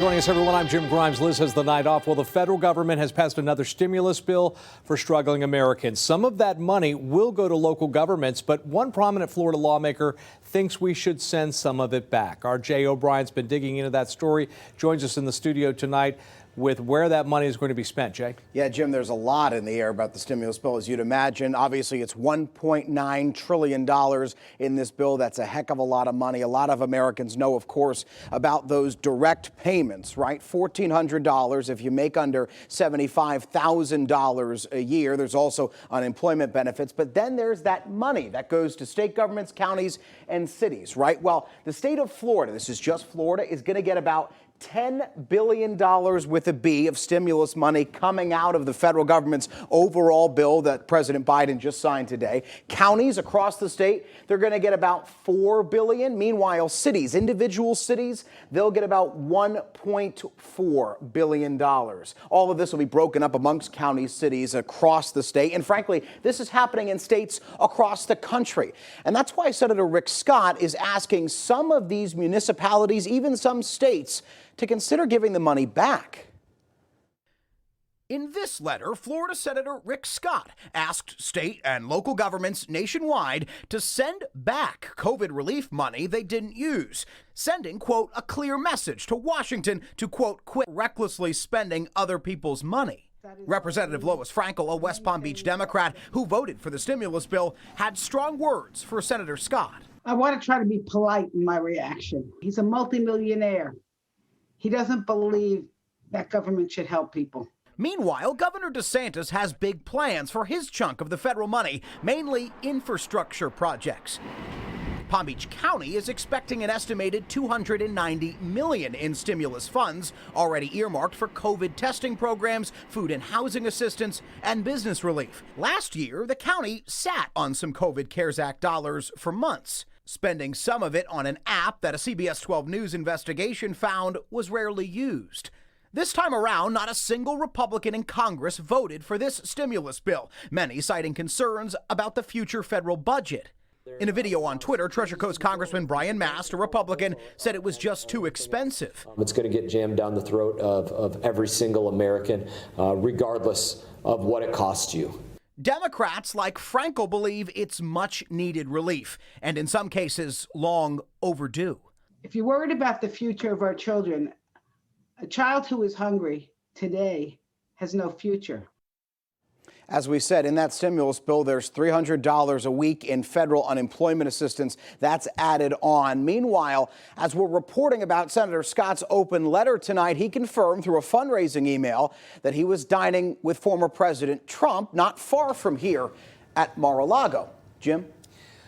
Joining us, everyone, I'm Jim Grimes. Liz has the night off. Well, the federal government has passed another stimulus bill for struggling Americans. Some of that money will go to local governments, but one prominent Florida lawmaker thinks we should send some of it back. Our Jay O'Brien's been digging into that story, joins us in the studio tonight with where that money is going to be spent. Jay? Yeah, Jim, there's a lot in the air about the stimulus bill, as you'd imagine. Obviously, it's $1.9 trillion in this bill. That's a heck of a lot of money. A lot of Americans know, of course, about those direct payments, right? $1,400 if you make under $75,000 a year. There's also unemployment benefits. But then there's that money that goes to state governments, counties, and cities, right? Well, the state of Florida, this is just Florida, is going to get about $10 billion with a B of stimulus money coming out of the federal government's overall bill that President Biden just signed today. Counties across the state, they're going to get about $4 billion. Meanwhile, cities, individual cities, they'll get about $1.4 billion. All of this will be broken up amongst counties, cities across the state. And frankly, this is happening in states across the country. And that's why Senator Rick Scott is asking some of these municipalities, even some states, to consider giving the money back. In this letter, Florida Senator Rick Scott asked state and local governments nationwide to send back COVID relief money they didn't use, sending, quote, a clear message to Washington to, quote, quit recklessly spending other people's money. Representative Lois Frankel, a West Palm Beach Democrat who voted for the stimulus bill, had strong words for Senator Scott. I want to try to be polite in my reaction. He's a multimillionaire. He doesn't believe that government should help people. Meanwhile, Governor DeSantis has big plans for his chunk of the federal money, mainly infrastructure projects. Palm Beach County is expecting an estimated $290 million in stimulus funds, already earmarked for COVID testing programs, food and housing assistance, and business relief. Last year, the county sat on some COVID CARES Act dollars for months, spending some of it on an app that a CBS 12 News investigation found was rarely used. This time around, not a single Republican in Congress voted for this stimulus bill, many citing concerns about the future federal budget. In a video on Twitter, Treasure Coast Congressman Brian Mast, a Republican, said it was just too expensive. It's going to get jammed down the throat of every single American, regardless of what it costs you. Democrats like Frankel believe it's much needed relief, and in some cases, long overdue. If you're worried about the future of our children, a child who is hungry today has no future. As we said, in that stimulus bill, there's $300 a week in federal unemployment assistance. That's added on. Meanwhile, as we're reporting about Senator Scott's open letter tonight, he confirmed through a fundraising email that he was dining with former President Trump not far from here at Mar-a-Lago. Jim?